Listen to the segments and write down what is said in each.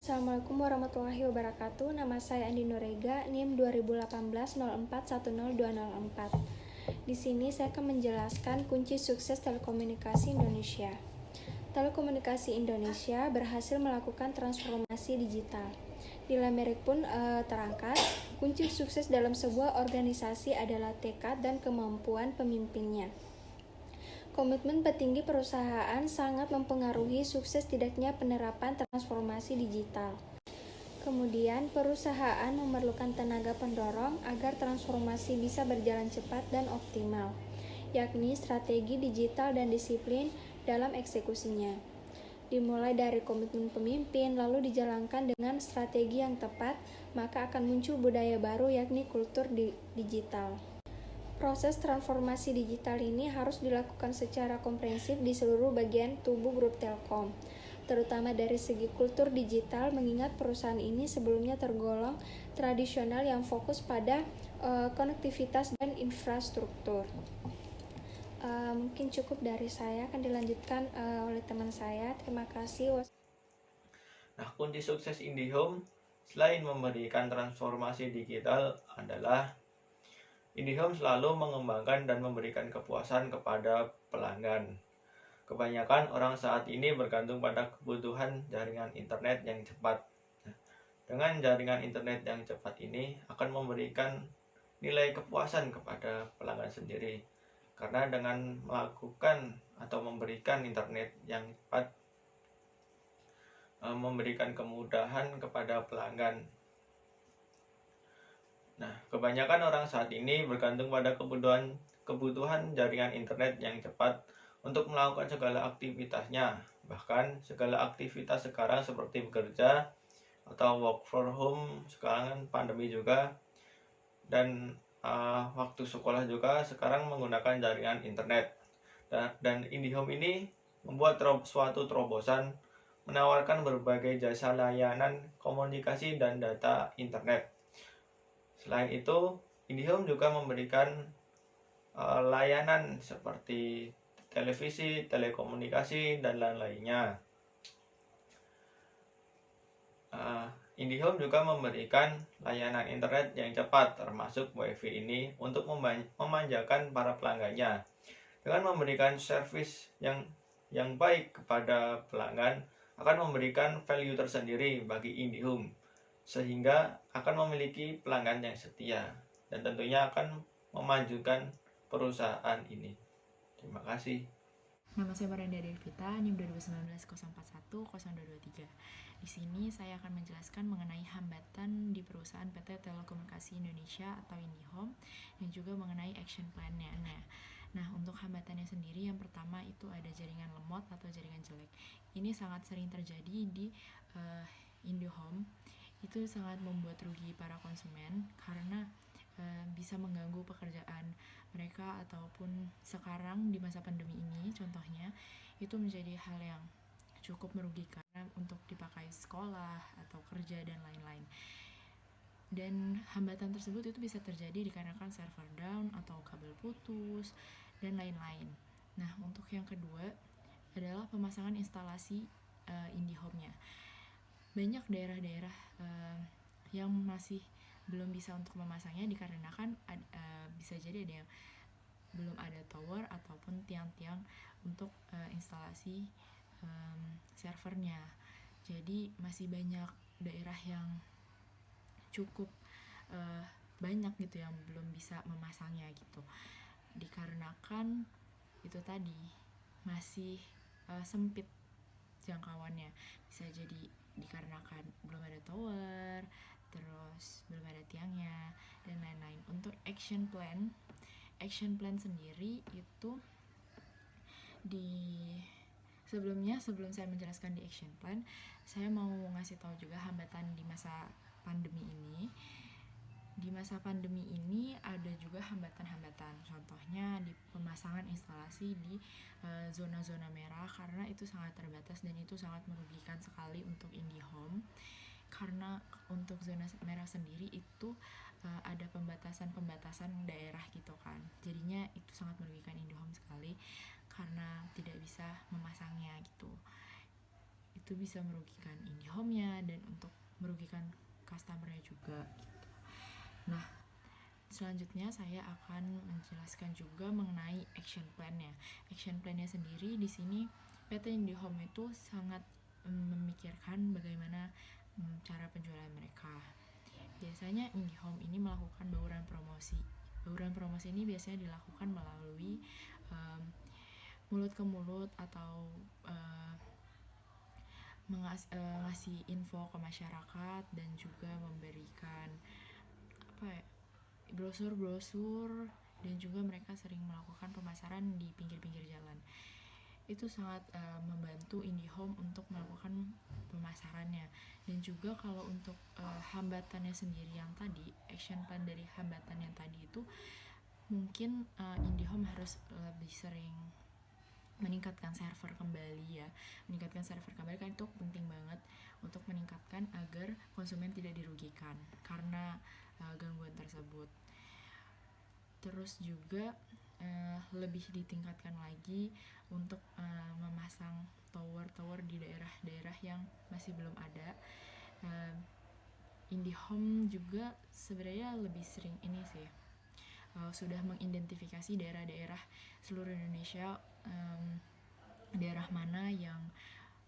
Assalamualaikum warahmatullahi wabarakatuh. Nama saya Andi Nurega, NIM 2018-04-10204. Di sini saya akan menjelaskan kunci sukses telekomunikasi Indonesia. Telekomunikasi Indonesia berhasil melakukan transformasi digital. Di Lamerik pun terangkat, kunci sukses dalam sebuah organisasi adalah tekad dan kemampuan pemimpinnya. Komitmen petinggi perusahaan sangat mempengaruhi sukses tidaknya penerapan transformasi digital. Kemudian, perusahaan memerlukan tenaga pendorong agar transformasi bisa berjalan cepat dan optimal, yakni strategi digital dan disiplin dalam eksekusinya. Dimulai dari komitmen pemimpin, lalu dijalankan dengan strategi yang tepat, maka akan muncul budaya baru yakni kultur digital. Proses transformasi digital ini harus dilakukan secara komprehensif di seluruh bagian tubuh grup Telkom, terutama dari segi kultur digital, mengingat perusahaan ini sebelumnya tergolong tradisional yang fokus pada konektivitas dan infrastruktur. Mungkin cukup dari saya, akan dilanjutkan oleh teman saya. Terima kasih. Nah, kunci sukses IndiHome selain memberikan transformasi digital adalah IndiHome selalu mengembangkan dan memberikan kepuasan kepada pelanggan. Kebanyakan orang saat ini bergantung pada kebutuhan jaringan internet yang cepat. Dengan jaringan internet yang cepat ini akan memberikan nilai kepuasan kepada pelanggan sendiri. Karena dengan melakukan atau memberikan internet yang cepat, memberikan kemudahan kepada pelanggan. Nah, kebanyakan orang saat ini bergantung pada kebutuhan jaringan internet yang cepat untuk melakukan segala aktivitasnya. Bahkan segala aktivitas sekarang seperti bekerja atau work from home, sekarang kan pandemi juga, dan waktu sekolah juga sekarang menggunakan jaringan internet. Dan IndiHome ini membuat suatu terobosan menawarkan berbagai jasa layanan komunikasi dan data internet. Selain itu, IndiHome juga memberikan layanan seperti televisi, telekomunikasi, dan lain-lainnya. IndiHome juga memberikan layanan internet yang cepat, termasuk WiFi ini, untuk memanjakan para pelanggannya. Dengan memberikan servis yang baik kepada pelanggan, akan memberikan value tersendiri bagi IndiHome, sehingga akan memiliki pelanggan yang setia dan tentunya akan memajukan perusahaan ini. Terima kasih. Nama saya Maranda Devita, NIM 2019-041-0223. Di sini saya akan menjelaskan mengenai hambatan di perusahaan PT Telekomunikasi Indonesia atau IndiHome dan juga mengenai action plan-nya. Nah, untuk hambatannya sendiri, yang pertama itu ada jaringan lemot atau jaringan jelek. Ini sangat sering terjadi di IndiHome. Itu sangat membuat rugi para konsumen karena bisa mengganggu pekerjaan mereka, ataupun sekarang di masa pandemi ini contohnya itu menjadi hal yang cukup merugikan untuk dipakai sekolah atau kerja dan lain-lain. Dan hambatan tersebut itu bisa terjadi dikarenakan server down atau kabel putus dan lain-lain. Nah, untuk yang kedua adalah pemasangan instalasi IndiHome-nya. Banyak daerah-daerah yang masih belum bisa untuk memasangnya dikarenakan bisa jadi ada yang belum ada tower ataupun tiang-tiang untuk instalasi servernya. Jadi masih banyak daerah yang cukup banyak gitu yang belum bisa memasangnya gitu. Dikarenakan itu tadi masih sempit jangkauannya. Bisa jadi dikarenakan belum ada tower, terus belum ada tiangnya dan lain-lain. Untuk action plan sendiri itu sebelum saya menjelaskan di action plan, saya mau ngasih tahu juga hambatan di masa pandemi ini. Di masa pandemi ini ada juga hambatan-hambatan, contohnya di pemasangan instalasi di zona-zona merah, karena itu sangat terbatas dan itu sangat merugikan sekali untuk IndiHome. Karena untuk zona merah sendiri itu ada pembatasan daerah gitu kan, jadinya itu sangat merugikan IndiHome sekali karena tidak bisa memasangnya gitu. Itu bisa merugikan IndiHome-nya. Dan untuk customer-nya juga gitu. Nah, selanjutnya saya akan menjelaskan juga mengenai action plan-nya. Action plan-nya sendiri di sini PT IndiHome itu sangat memikirkan bagaimana cara penjualan mereka. Biasanya IndiHome ini melakukan bauran promosi. Bauran promosi ini biasanya dilakukan melalui mulut ke mulut atau ngasih info ke masyarakat dan juga memberikan brosur-brosur, dan juga mereka sering melakukan pemasaran di pinggir-pinggir jalan. Itu sangat membantu IndiHome untuk melakukan pemasarannya. Dan juga kalau untuk hambatannya sendiri yang tadi, action plan dari hambatan yang tadi itu mungkin IndiHome harus lebih sering meningkatkan server kembali ya. Meningkatkan server kembali kan itu penting banget untuk meningkatkan agar konsumen tidak dirugikan karena gangguan tersebut. Terus juga lebih ditingkatkan lagi untuk memasang tower-tower di daerah-daerah yang masih belum ada. IndiHome juga sebenarnya lebih sering ini sih, sudah mengidentifikasi daerah-daerah seluruh Indonesia, daerah mana yang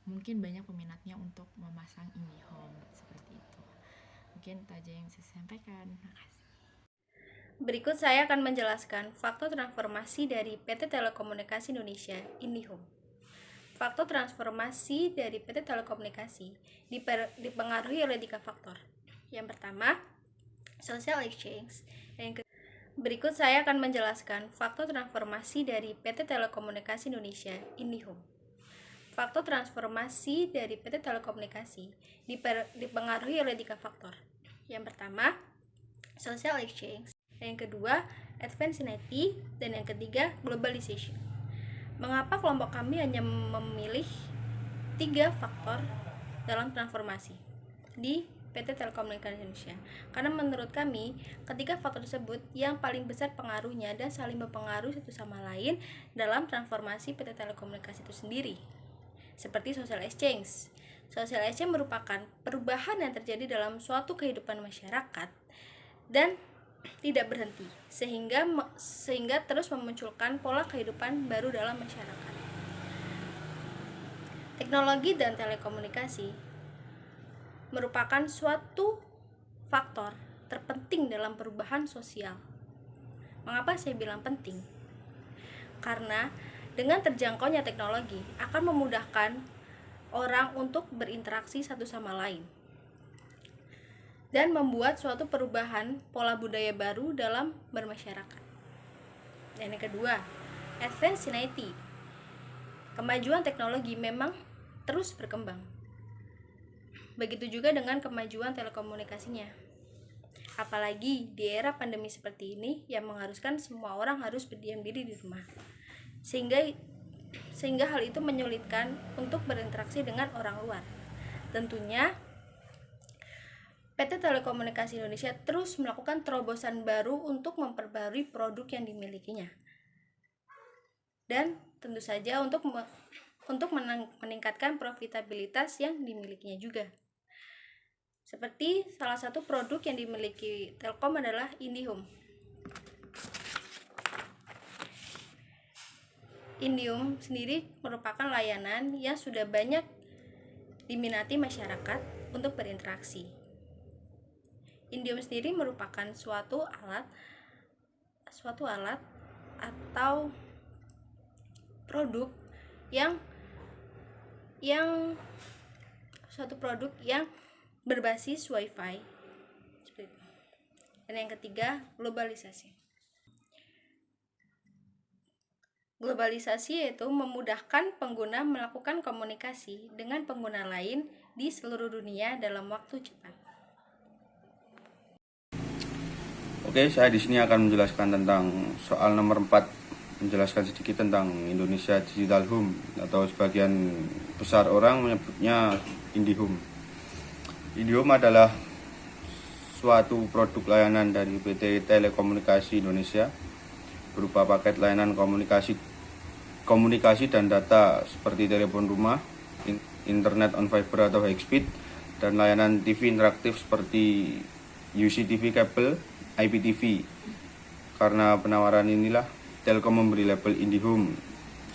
mungkin banyak peminatnya untuk memasang IndiHome seperti itu. Mungkin itu aja yang saya sampaikan. Makasih. Berikut saya akan menjelaskan faktor transformasi dari PT Telekomunikasi Indonesia, IndiHome. Faktor transformasi dari PT Telekomunikasi dipengaruhi oleh 3 faktor. Yang pertama, social exchange. Berikut saya akan menjelaskan faktor transformasi dari PT Telekomunikasi Indonesia, IndiHome. Faktor transformasi dari PT Telekomunikasi dipengaruhi oleh 3 faktor. Yang pertama, social exchange. Yang kedua, advanced society, dan yang ketiga, globalization. Mengapa kelompok kami hanya memilih 3 faktor dalam transformasi di PT Telekomunikasi Indonesia? Karena menurut kami, ketiga faktor tersebut yang paling besar pengaruhnya dan saling berpengaruh satu sama lain dalam transformasi PT Telekomunikasi itu sendiri. Seperti social exchange. Social exchange merupakan perubahan yang terjadi dalam suatu kehidupan masyarakat dan tidak berhenti, sehingga terus memunculkan pola kehidupan baru dalam masyarakat. Teknologi dan telekomunikasi merupakan suatu faktor terpenting dalam perubahan sosial. Mengapa saya bilang penting? Karena dengan terjangkaunya teknologi akan memudahkan orang untuk berinteraksi satu sama lain dan membuat suatu perubahan pola budaya baru dalam bermasyarakat. Dan yang kedua, advanced society. Kemajuan teknologi memang terus berkembang. Begitu juga dengan kemajuan telekomunikasinya. Apalagi di era pandemi seperti ini yang mengharuskan semua orang harus berdiam diri di rumah. Sehingga hal itu menyulitkan untuk berinteraksi dengan orang luar. Tentunya PT Telekomunikasi Indonesia terus melakukan terobosan baru untuk memperbarui produk yang dimilikinya. Dan tentu saja untuk meningkatkan profitabilitas yang dimilikinya juga. Seperti salah satu produk yang dimiliki Telkom adalah IndiHome. IndiHome sendiri merupakan layanan yang sudah banyak diminati masyarakat untuk berinteraksi. IndiHome sendiri merupakan suatu alat atau produk yang berbasis Wi-Fi. Dan yang ketiga, globalisasi. Globalisasi yaitu memudahkan pengguna melakukan komunikasi dengan pengguna lain di seluruh dunia dalam waktu cepat. Oke, saya di sini akan menjelaskan tentang soal nomor 4, menjelaskan sedikit tentang Indonesia Digital Home atau sebagian besar orang menyebutnya IndiHome. IndiHome adalah suatu produk layanan dari PT Telekomunikasi Indonesia berupa paket layanan komunikasi dan data seperti telepon rumah, internet on fiber atau high speed, dan layanan TV interaktif seperti UCTV kabel, IPTV. Karena penawaran inilah Telkom memberi label IndiHome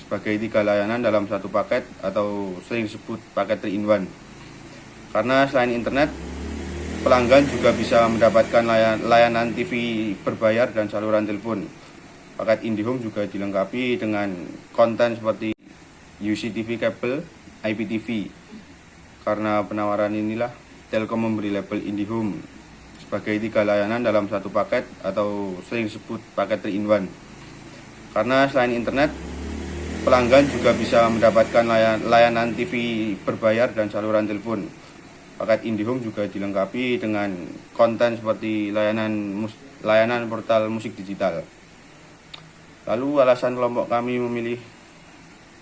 sebagai 3 layanan dalam satu paket atau sering disebut paket 3-in-1. Karena selain internet, pelanggan juga bisa mendapatkan layanan TV berbayar dan saluran telepon. Paket IndiHome juga dilengkapi dengan konten seperti UCTV kabel, IPTV. Karena penawaran inilah Telkom memberi label IndiHome sebagai 3 layanan dalam satu paket atau sering disebut paket 3-in-1. Karena selain internet, pelanggan juga bisa mendapatkan layanan TV berbayar dan saluran telepon. Paket IndiHome juga dilengkapi dengan konten seperti layanan portal musik digital. Lalu alasan kelompok kami memilih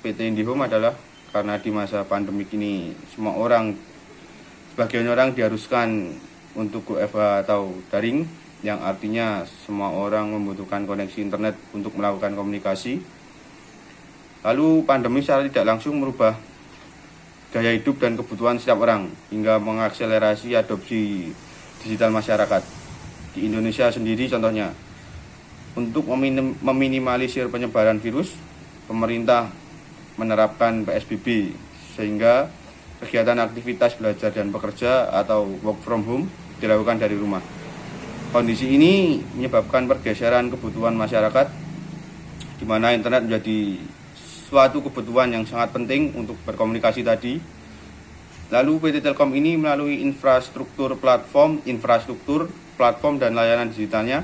PT IndiHome adalah karena di masa pandemik ini sebagian orang diharuskan untuk WFH atau daring, yang artinya semua orang membutuhkan koneksi internet untuk melakukan komunikasi. Lalu pandemi secara tidak langsung merubah gaya hidup dan kebutuhan setiap orang hingga mengakselerasi adopsi digital masyarakat. Di Indonesia sendiri contohnya, untuk meminimalisir penyebaran virus, pemerintah menerapkan PSBB sehingga kegiatan aktivitas belajar dan bekerja atau work from home dilakukan dari rumah. Kondisi ini menyebabkan pergeseran kebutuhan masyarakat, di mana internet menjadi suatu kebutuhan yang sangat penting untuk berkomunikasi tadi. Lalu PT Telkom ini melalui infrastruktur platform dan layanan digitalnya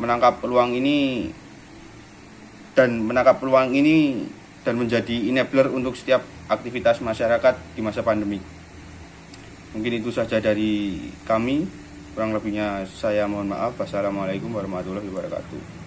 menangkap peluang ini dan menjadi enabler untuk setiap aktivitas masyarakat di masa pandemi. Mungkin itu saja dari kami. Kurang lebihnya saya mohon maaf. Wassalamualaikum warahmatullahi wabarakatuh.